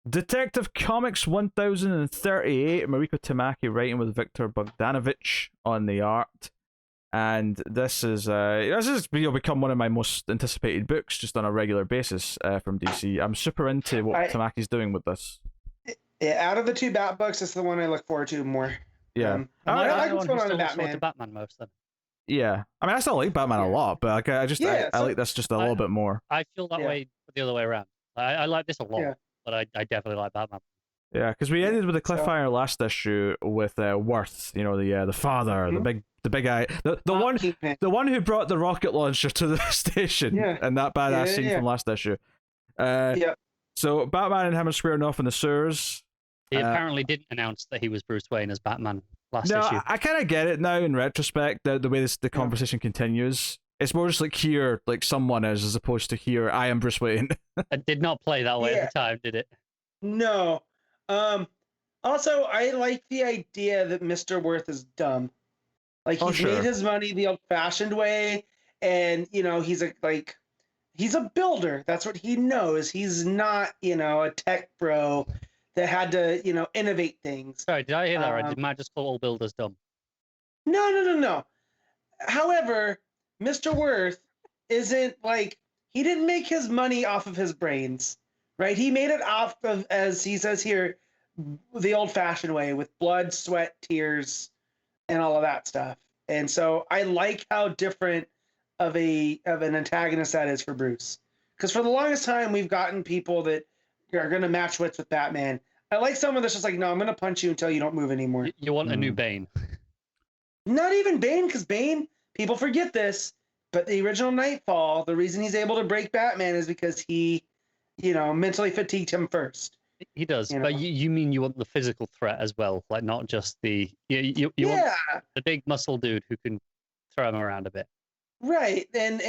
Detective Comics 1038, Mariko Tamaki writing with Victor Bogdanovich on the art. And this is become one of my most anticipated books just on a regular basis from DC. I'm super into what Tamaki's doing with this. Yeah, out of the two Bat books, it's the one I look forward to more. Yeah, I like what's going on in Batman. Batman most then. Yeah, I mean, I still like Batman a lot, but like, I like this just a little bit more. I feel that way the other way around. I like this a lot, but I definitely like Batman. Yeah, because we ended with a cliffhanger last issue with Worth, the father, the big guy, the one who brought the rocket launcher to the station, and that badass scene from last issue. So Batman and him are squaring off in the sewers. He apparently didn't announce that he was Bruce Wayne as Batman last issue. I kind of get it now in retrospect, the way the conversation continues. It's more just like here, like someone is, as opposed to here, I am Bruce Wayne. It did not play that way at the time, did it? No. Also, I like the idea that Mr. Worth is dumb. Like, he's made his money the old-fashioned way, and, he's a builder. That's what he knows. He's not, a tech bro that had to, innovate things. Sorry, did I hear that right? Did Matt just call all builders dumb? No. However, Mr. Worth isn't, he didn't make his money off of his brains, right? He made it off of, as he says here, the old-fashioned way, with blood, sweat, tears, and all of that stuff. And so I like how different of an antagonist that is for Bruce. Because for the longest time, we've gotten people that are going to match wits with Batman. I like someone that's just like, no, I'm going to punch you until you don't move anymore. You want a new Bane. Not even Bane, because Bane, people forget this, but the original Nightfall, the reason he's able to break Batman is because he, mentally fatigued him first. He does, but you mean you want the physical threat as well, like not just the you want the big muscle dude who can throw him around a bit, right? And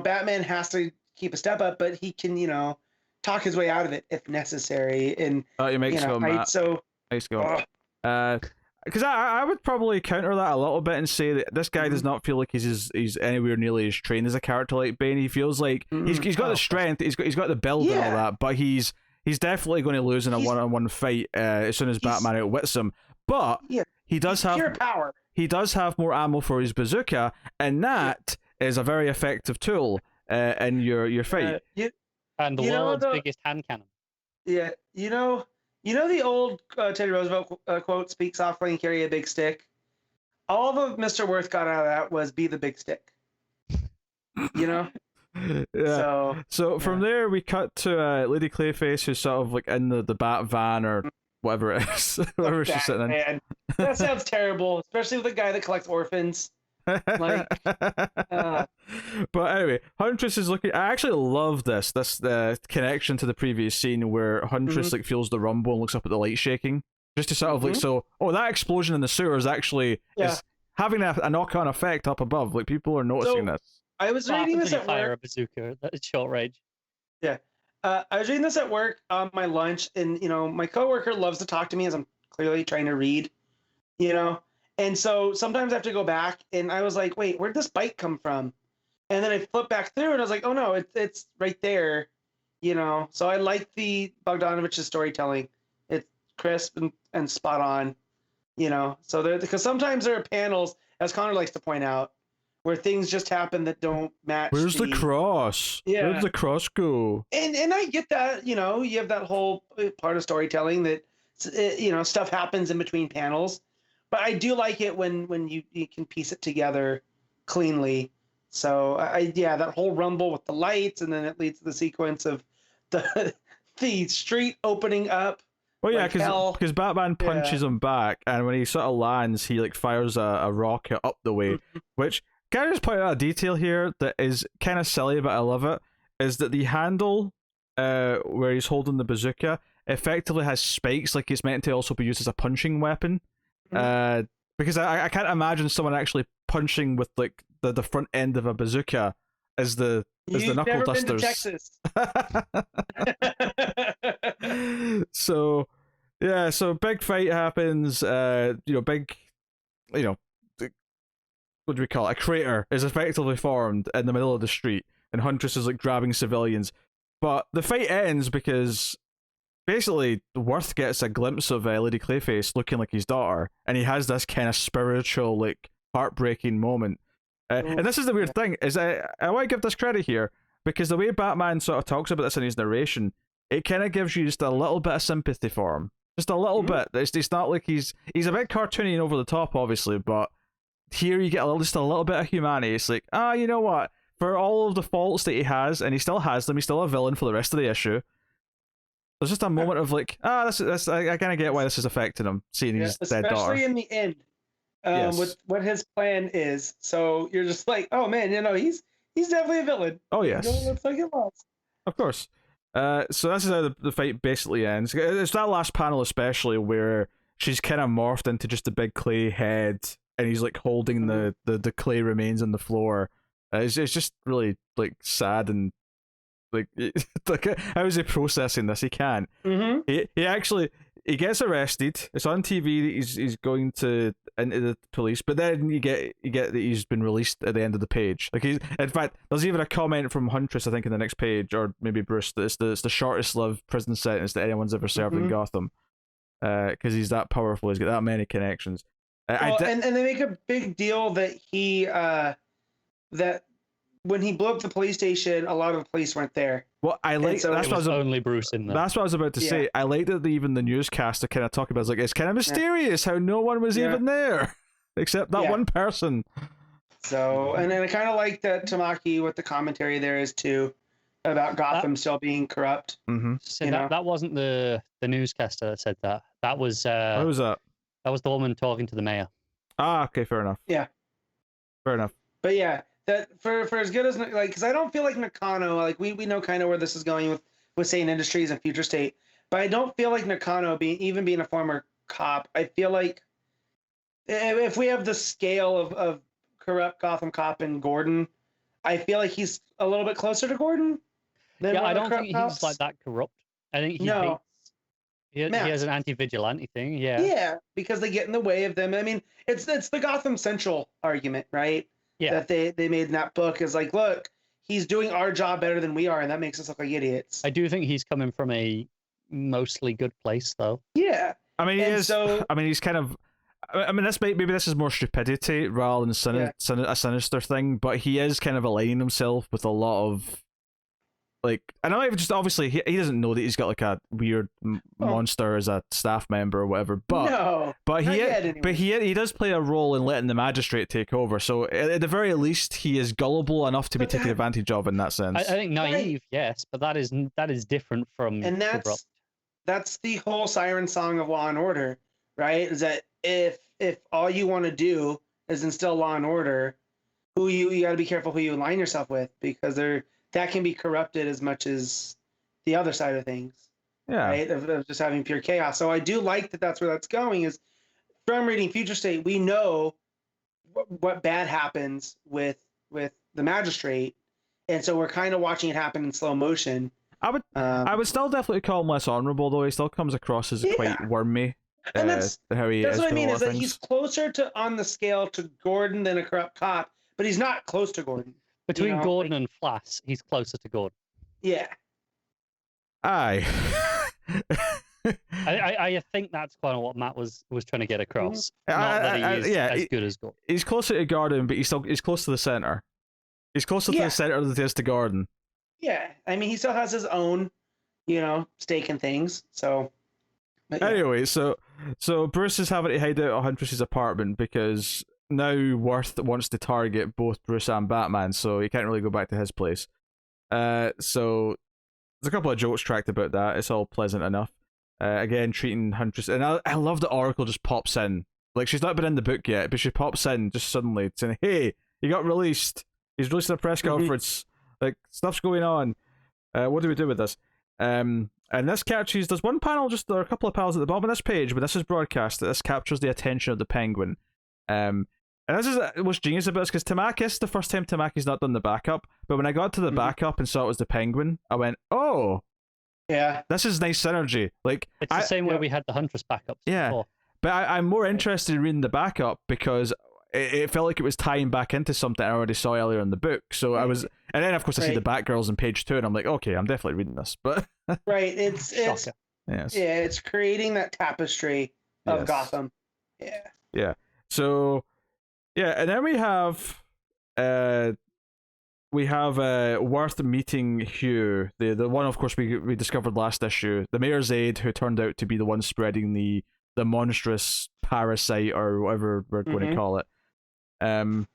Batman has to keep a step up, but he can talk his way out of it if necessary. And you make so Matt. So nice go. Because I would probably counter that a little bit and say that this guy does not feel like he's anywhere nearly as trained as a character like Bane. He feels like he's got the strength, he's got the build and all that, but he's definitely going to lose in a one-on-one fight as soon as Batman outwits him. But he does have pure power. He does have more ammo for his bazooka, and that is a very effective tool in your fight. And the world's biggest hand cannon. Yeah, the old Teddy Roosevelt quote, "Speak softly and carry a big stick." All that Mr. Worth got out of that was be the big stick. So from there we cut to Lady Clayface, who's sort of like in the bat van or whatever it is, whatever she's sitting in. That sounds terrible, especially with a guy that collects orphans. But anyway, Huntress is looking. I actually love this connection to the previous scene where Huntress feels the rumble and looks up at the light shaking, just to sort of that explosion in the sewer is actually is having a knock-on effect up above. Like, people are noticing this. I was reading this at fire work. A bazooka at short range. Yeah, I was reading this at work on my lunch, and my coworker loves to talk to me as I'm clearly trying to read, and so sometimes I have to go back, and I was like, wait, where'd this bite come from? And then I flipped back through, and I was like, oh no, it's right there, So I like the Bogdanovich's storytelling. It's crisp and spot on, So because sometimes there are panels, as Connor likes to point out, where things just happen that don't match. Where's the cross? Yeah. Where'd the cross go? And I get that, you have that whole part of storytelling that, stuff happens in between panels. But I do like it when you can piece it together cleanly. So, that whole rumble with the lights, and then it leads to the sequence of the street opening up. Well, yeah, because Batman punches him back, and when he sort of lands, he fires a rocket up the way, which... Can I just point out a detail here that is kind of silly, but I love it, is that the handle where he's holding the bazooka effectively has spikes, like it's meant to also be used as a punching weapon. Because I can't imagine someone actually punching with the front end of a bazooka as the knuckle dusters. So big fight happens. What do we call it? A crater is effectively formed in the middle of the street, and Huntress is grabbing civilians. But the fight ends because basically Worth gets a glimpse of Lady Clayface looking like his daughter, and he has this kind of spiritual, like, heartbreaking moment. And this is the weird thing, is I want to give this credit here, because the way Batman sort of talks about this in his narration, it kind of gives you just a little bit of sympathy for him. Just a little bit. It's not like he's a bit cartoony and over the top, obviously, but here you get just a little bit of humanity. It's like, you know what? For all of the faults that he has, and he still has them, he's still a villain for the rest of the issue. There's just a moment of like, this I kind of get why this is affecting him, seeing his dead daughter. Especially in the end, with what his plan is. So you're just like, oh man, he's definitely a villain. Oh yes, looks like it was. Of course. So this is how the fight basically ends. It's that last panel especially where she's kind of morphed into just a big clay head, and he's like holding the clay remains on the floor. It's just really like sad and like how is he processing this? He can't. He actually gets arrested. It's on TV that he's going into the police, but then you get that he's been released at the end of the page. Like in fact, there's even a comment from Huntress, I think, in the next page, or maybe Bruce, that it's the shortest lived prison sentence that anyone's ever served in Gotham, because he's that powerful. He's got that many connections. And they make a big deal that he that when he blew up the police station, a lot of the police weren't there. Well, I like that's what only Bruce in there. That's what I was about to say. I like that even the newscaster kind of talk about it's kind of mysterious how no one was even there except that one person. So, and then I kind of like that Tamaki with the commentary there is too about Gotham still being corrupt. So that wasn't the newscaster that said that. That was what was that? That was the woman talking to the mayor. Okay, fair enough. Yeah, fair enough. But yeah. That for as good as because I don't feel like Nakano, like we know kind of where this is going with Sane Industries and Future State, but I don't feel like Nakano being a former cop. I feel like if we have the scale of corrupt Gotham cop and Gordon, I feel like he's a little bit closer to Gordon. I don't think he's like that corrupt. I think he hates. He has an anti-vigilante thing. Yeah, because they get in the way of them. I mean, it's the Gotham Central argument, right? Yeah. That they made in that book is like, look, he's doing our job better than we are, and that makes us look like idiots. I do think he's coming from a mostly good place, though. Yeah. I mean, he's kind of. I mean, maybe this is more stupidity rather than a sinister thing, but he is kind of aligning himself with a lot of. Like, I know, just obviously he doesn't know that he's got like a weird monster as a staff member or whatever, but he does play a role in letting the magistrate take over. So at the very least, he is gullible enough to be taken advantage of in that sense. I think naive, yes, but that is different from. And that's the whole siren song of Law and Order, right? Is that if all you want to do is instill law and order, you got to be careful who you align yourself with, because that can be corrupted as much as the other side of things. Yeah. Right? Of just having pure chaos. So I do like that that's where that's going, is from reading Future State, we know what bad happens with the magistrate. And so we're kind of watching it happen in slow motion. I would still definitely call him less honorable, though. He still comes across as quite wormy. And that's how he that's is what I mean, is that things. he's closer on the scale to Gordon than a corrupt cop, but he's not close to Gordon. Between Gordon and Flass, he's closer to Gordon. Yeah. Aye. I think that's kind of what Matt was trying to get across. Not that he is as good as Gordon. He's closer to Gordon, but he's close to the center. He's closer to the center than he is to Gordon. Yeah, I mean, he still has his own, stake in things. So. Anyway, so Bruce is having to hide out at Huntress's apartment because now Worth wants to target both Bruce and Batman, so he can't really go back to his place. So there's a couple of jokes tracked about that. It's all pleasant enough. Again, treating Huntress, and I love that Oracle just pops in. Like, she's not been in the book yet, but she pops in just suddenly saying, "Hey, you got released. He's released a press conference. Like, stuff's going on. What do we do with this?" And this captures. There's one panel. There are a couple of panels at the bottom of this page, but this is broadcast. This captures the attention of the Penguin. And this is what's genius about this, because Tamaki's the first time Tamaki's not done the backup, but when I got to the backup and saw it was the Penguin, I went, "Oh, yeah, this is nice synergy." Like, it's the same way we had the Huntress backups. Yeah, before. But I'm more interested in reading the backup because it felt like it was tying back into something I already saw earlier in the book. So I was, and then of course I see the Batgirls on page 2, and I'm like, okay, I'm definitely reading this. But right, it's Yes. Yeah, it's creating that tapestry of Yes. Gotham. Yeah. Yeah. So, yeah, and then we have Worth meeting Hugh, the one, of course, we discovered last issue, the mayor's aide, who turned out to be the one spreading the monstrous parasite or whatever we're going to call it. And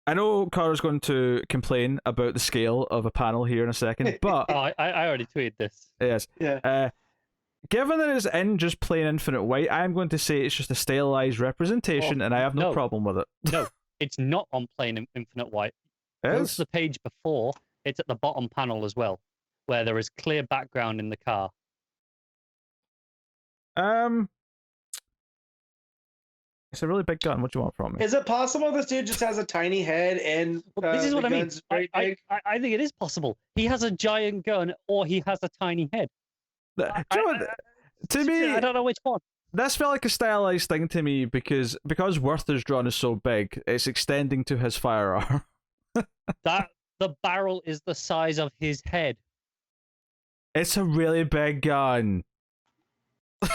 I know Cara's going to complain about the scale of a panel here in a second, but I already tweeted this. yes, Yeah. Given that it's in just plain infinite white, I'm going to say it's just a stylized representation, and I have no problem with it. No, it's not on plain infinite white. It Go is? to the page before. It's at the bottom panel as well, where there is clear background in the car. It's a really big gun. What do you want from me? Is it possible this dude just has a tiny head and This is what I mean. very big? I think it is possible. He has a giant gun, or he has a tiny head. To me, I don't know which one. This felt like a stylized thing to me because Worth is drawn is so big, it's extending to his firearm. That the barrel is the size of his head. It's a really big gun. You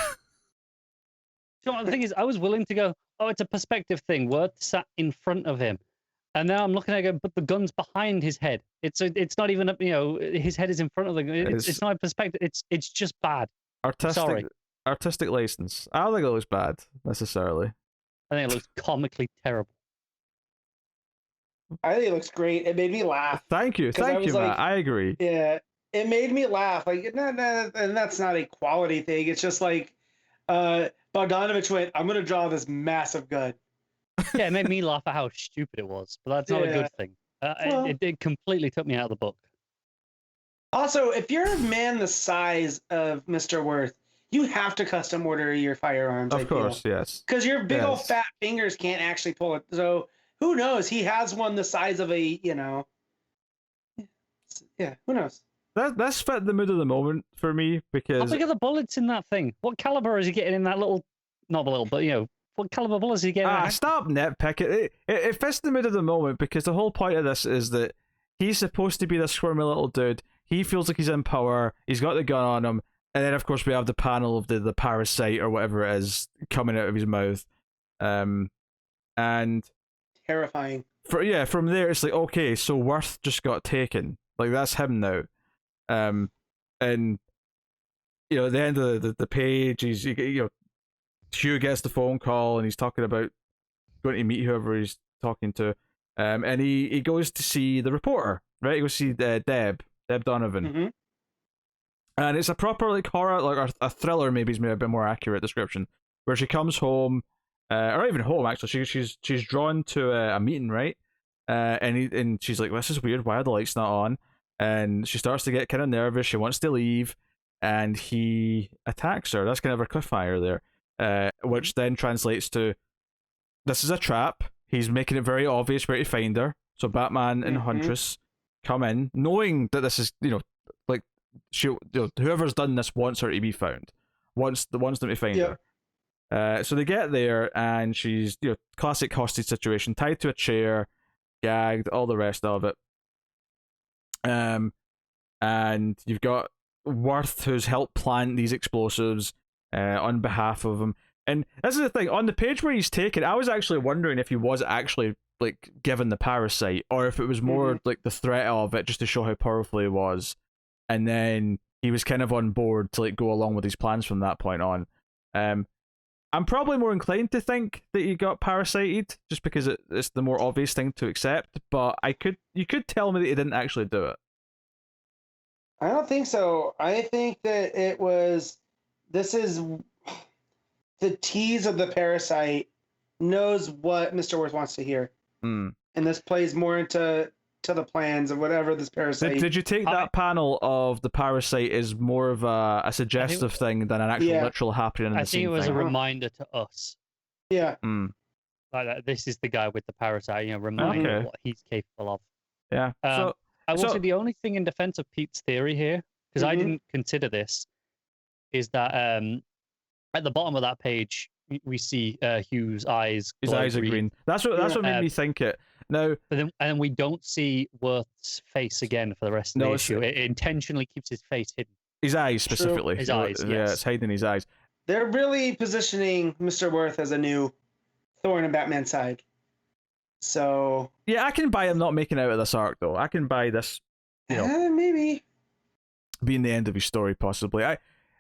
know what the thing is? I was willing to go, oh, it's a perspective thing. Worth sat in front of him. And now I'm looking at it, but the gun's behind his head. It's not even, his head is in front of the gun. It's not a perspective. It's just bad. Artistic license. I don't think it looks bad, necessarily. I think it looks comically terrible. I think it looks great. It made me laugh. Thank you, Matt. I agree. Yeah, it made me laugh. Like, and that's not a quality thing. It's just like, Bogdanovich went, I'm going to draw this massive gun. Yeah, it made me laugh at how stupid it was, but that's not a good thing. It completely took me out of the book. Also, if you're a man the size of Mr. Worth, you have to custom order your firearms. Of course, yes. Because your big old fat fingers can't actually pull it. So who knows? He has one the size of a, yeah, who knows? That's fit the mood of the moment for me because Look at the bullets in that thing. What caliber is he getting in that little? Not a little, but what caliber bullets is he getting? Stop nitpicking. It fits the mood of the moment because the whole point of this is that he's supposed to be this squirmy little dude. He feels like he's in power. He's got the gun on him, and then of course we have the panel of the parasite or whatever it is coming out of his mouth, and terrifying. From there it's like, okay, so Worth just got taken. Like that's him now. And at the end of the page, Hugh gets the phone call and he's talking about going to meet whoever he's talking to, and he goes to see the reporter, right? He goes to see Deb Donovan, and it's a proper like horror, like a thriller, maybe is maybe a bit more accurate description, where she comes home, or not even home actually. She's drawn to a meeting, right? And she's like, this is weird. Why are the lights not on? And she starts to get kind of nervous. She wants to leave, and he attacks her. That's kind of a cliffhanger there, which then translates to, this is a trap. He's making it very obvious where to find her. So Batman and Huntress come in, knowing that this is, like whoever's done this wants her to be found, wants them to find her. So they get there, and she's classic hostage situation, tied to a chair, gagged, all the rest of it. And you've got Worth, who's helped plant these explosives on behalf of him. And this is the thing, on the page where he's taken, I was actually wondering if he was actually like given the parasite, or if it was more like the threat of it, just to show how powerful he was. And then he was kind of on board to like go along with his plans from that point on. I'm probably more inclined to think that he got parasited, just because it's the more obvious thing to accept. But you could tell me that he didn't actually do it. I don't think so. I think that this is the tease of the parasite knows what Mr. Worth wants to hear. And this plays more into the plans of whatever this parasite. Did you take that panel of the parasite as more of a suggestive thing than an actual literal happening in the scene? I think it was thing? a reminder to us. Yeah. Like this is the guy with the parasite, reminder of what he's capable of. Yeah. I will say the only thing in defense of Pete's theory here, because I didn't consider this, is that at the bottom of that page we see Hugh's eyes. His eyes are green. That's what made me think it. Now, and then we don't see Worth's face again for the rest of the issue. It intentionally keeps his face hidden. His eyes specifically. His eyes, Yeah, yes. it's hiding his eyes. They're really positioning Mr. Worth as a new thorn in Batman's side. So yeah, I can buy him not making out of this arc though. I can buy this, maybe being the end of his story possibly.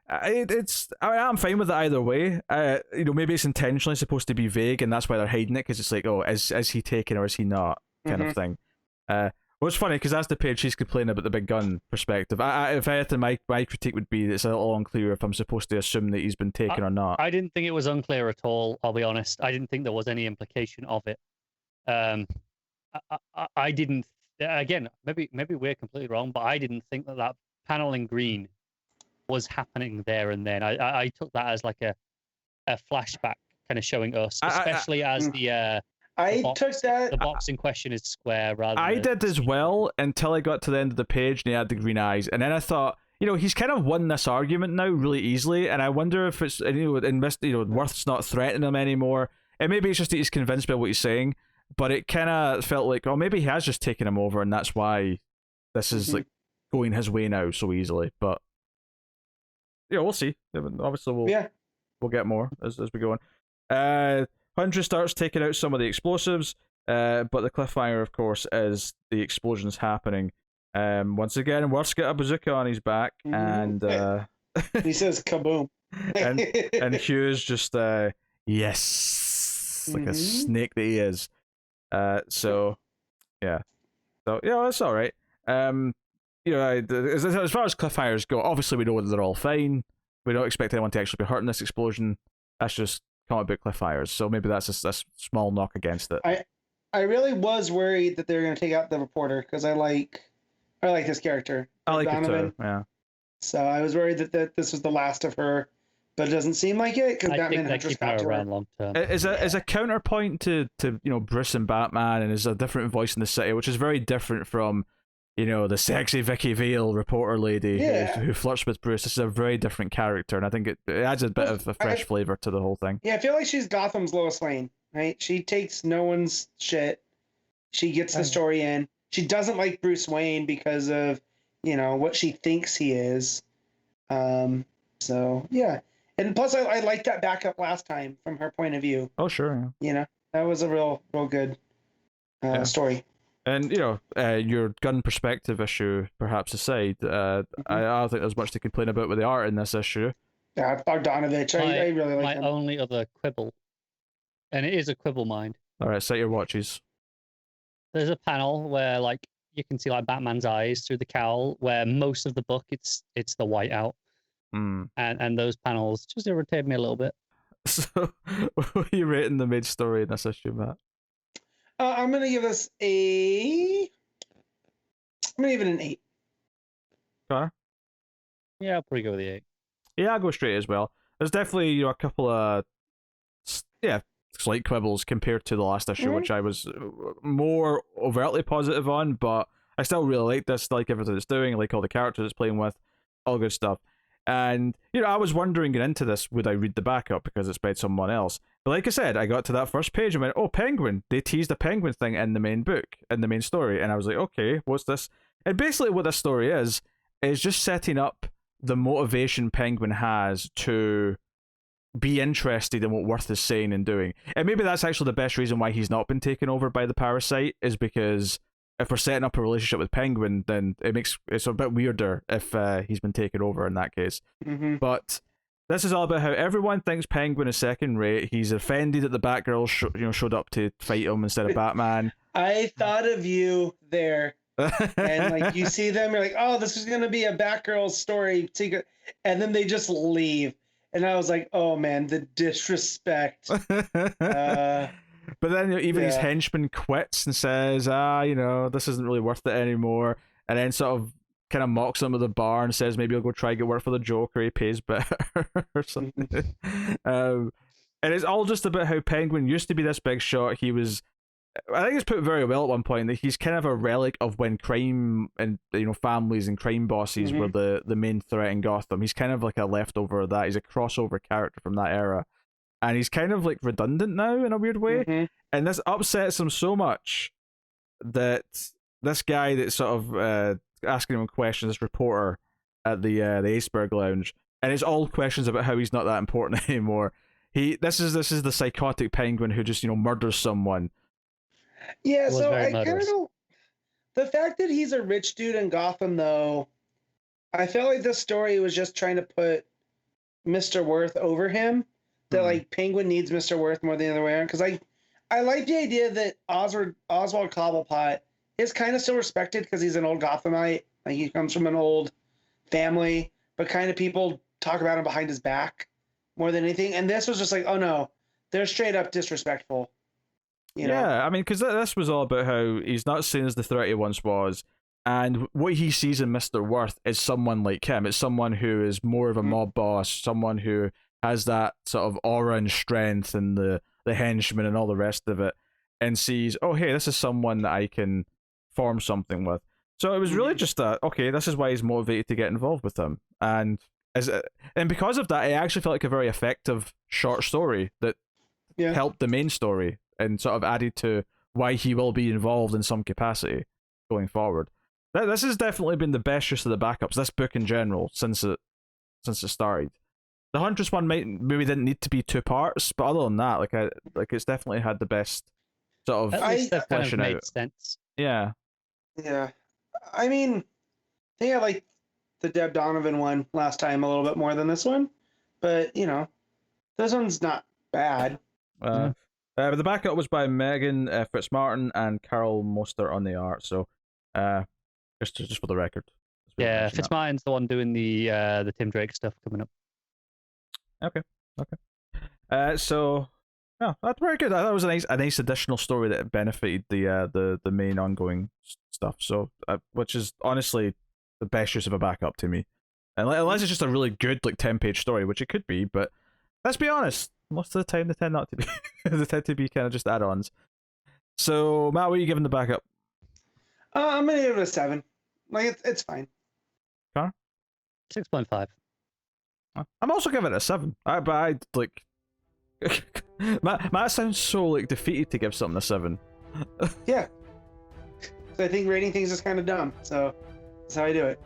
I'm fine with it either way. Maybe it's intentionally supposed to be vague, and that's why they're hiding it, because it's like, oh, is he taken or is he not, kind of thing. What's funny, because that's the page she's complaining about the big gun perspective. If anything, my critique would be it's a little unclear if I'm supposed to assume that he's been taken or not. I didn't think it was unclear at all. I'll be honest. I didn't think there was any implication of it. I didn't. Again, maybe we're completely wrong, but I didn't think that panel in green was happening there and then. I took that as like a flashback, kind of showing us, especially as the box in question is square rather than... I did as well until I got to the end of the page and he had the green eyes, and then I thought, he's kind of won this argument now really easily, and I wonder if it's, Worth's not threatening him anymore, and maybe it's just that he's convinced by what he's saying, but it kind of felt like, oh, maybe he has just taken him over, and that's why this is like going his way now so easily. But we'll see. Obviously, we'll get more as we go on. Huntress starts taking out some of the explosives, but the cliffhanger, of course, is the explosions happening. Once again, Worth's got a bazooka on his back, and he says kaboom. and Hugh's just yes, like a snake that he is. So that's all right. As far as cliffhangers go, obviously we know that they're all fine. We don't expect anyone to actually be hurt in this explosion. That's just comic book cliffhangers. So maybe that's a small knock against it. I really was worried that they were going to take out the reporter, because I like this character. I like Donovan. it too. Yeah. So I was worried that this was the last of her, but it doesn't seem like it, because Batman Huntress got to her long term. Is a counterpoint to Bruce and Batman, and is a different voice in the city, which is very different from the sexy Vicky Vale reporter lady who flirts with Bruce. This is a very different character, and I think it adds a bit of a fresh flavor to the whole thing. Yeah, I feel like she's Gotham's Lois Lane, right? She takes no one's shit. She gets the story in. She doesn't like Bruce Wayne because of, what she thinks he is. So, yeah. And plus, I liked that backup last time from her point of view. Oh, sure. Yeah. That was a real good story. And, your gun perspective issue, perhaps aside, I don't think there's much to complain about with the art in this issue. Yeah, Bogdanovich, I really like him. My only other quibble, and it is a quibble mind. All right, set your watches. There's a panel where, you can see, Batman's eyes through the cowl, where most of the book, it's the whiteout. And those panels just irritate me a little bit. So, what are you rating the main story in this issue, Matt? I'm going to give this I'm going to give it an 8. Car? Yeah, I'll probably go with the 8. Yeah, I'll go straight as well. There's definitely a couple of slight quibbles compared to the last issue, which I was more overtly positive on, but I still really like this, like everything it's doing, like all the characters it's playing with, all good stuff. And, I was wondering getting into this, would I read the backup because it's by someone else? But like I said, I got to that first page and went, oh, Penguin. They teased a Penguin thing in the main book, in the main story. And I was like, okay, what's this? And basically what this story is just setting up the motivation Penguin has to be interested in what Worth is saying and doing. And maybe that's actually the best reason why he's not been taken over by the parasite, is because if we're setting up a relationship with Penguin, then it's a bit weirder if he's been taken over in that case. But this is all about how everyone thinks Penguin is second rate. He's offended that the Batgirl showed up to fight him instead of Batman. I thought of you there. And you see them, you're like, oh, this is gonna be a Batgirl story secret, and then they just leave. And I was like, oh man, the disrespect. But then even his henchman quits and says, this isn't really worth it anymore. And then sort of kind of mocks him at the bar and says maybe he'll go try and get work for the Joker, he pays better or something. And it's all just about how Penguin used to be this big shot. He was, I think it's put very well at one point, that he's kind of a relic of when crime and families and crime bosses were the main threat in Gotham. He's kind of like a leftover of that. He's a crossover character from that era. And he's kind of redundant now in a weird way. And this upsets him so much that this guy that's sort of asking him questions, this reporter at the Iceberg Lounge, and it's all questions about how he's not that important anymore. This is the psychotic penguin who just murders someone. Yeah, so I kind of don't. The fact that he's a rich dude in Gotham, though, I felt like this story was just trying to put Mr. Worth over him. That like Penguin needs Mr. Worth more than the other way around. Because I like the idea that Oswald Cobblepot is kind of still respected because he's an old Gothamite. Like he comes from an old family, but kind of people talk about him behind his back more than anything. And this was just like, oh no, they're straight up disrespectful. Yeah, I mean, because this was all about how he's not seen as the threat he once was, and what he sees in Mr. Worth is someone like him. It's someone who is more of a mob boss, someone who has that sort of aura and strength and the henchmen and all the rest of it, and sees, oh hey, this is someone that I can form something with. So it was really just that, okay, this is why he's motivated to get involved with him, and because of that, it actually felt like a very effective short story that helped the main story and sort of added to why he will be involved in some capacity going forward. This has definitely been the best use of the backups, this book in general, since it started. The Huntress one maybe didn't need to be 2 parts, but other than that, it's definitely had the best sort of at least that kind of made out. Sense. Yeah. Yeah. I mean, I think I like the Deb Donovan one last time a little bit more than this one, but this one's not bad. But the backup was by Megan Fitzmartin and Carol Moster on the art. So, just for the record. Yeah, Fitzmartin's the one doing the Tim Drake stuff coming up. Okay. So, yeah, that's very good. That was a nice additional story that benefited the main ongoing stuff. So, which is honestly the best use of a backup to me, unless it's just a really good 10-page story, which it could be. But let's be honest. Most of the time, they tend not to be. They tend to be kind of just add-ons. So, Matt, what are you giving the backup? I'm gonna give it a 7. Like it's fine. Connor? 6.5. I'm also giving it a 7. I like. Matt sounds so defeated to give something a 7. Yeah. So I think rating things is kind of dumb. So that's how I do it.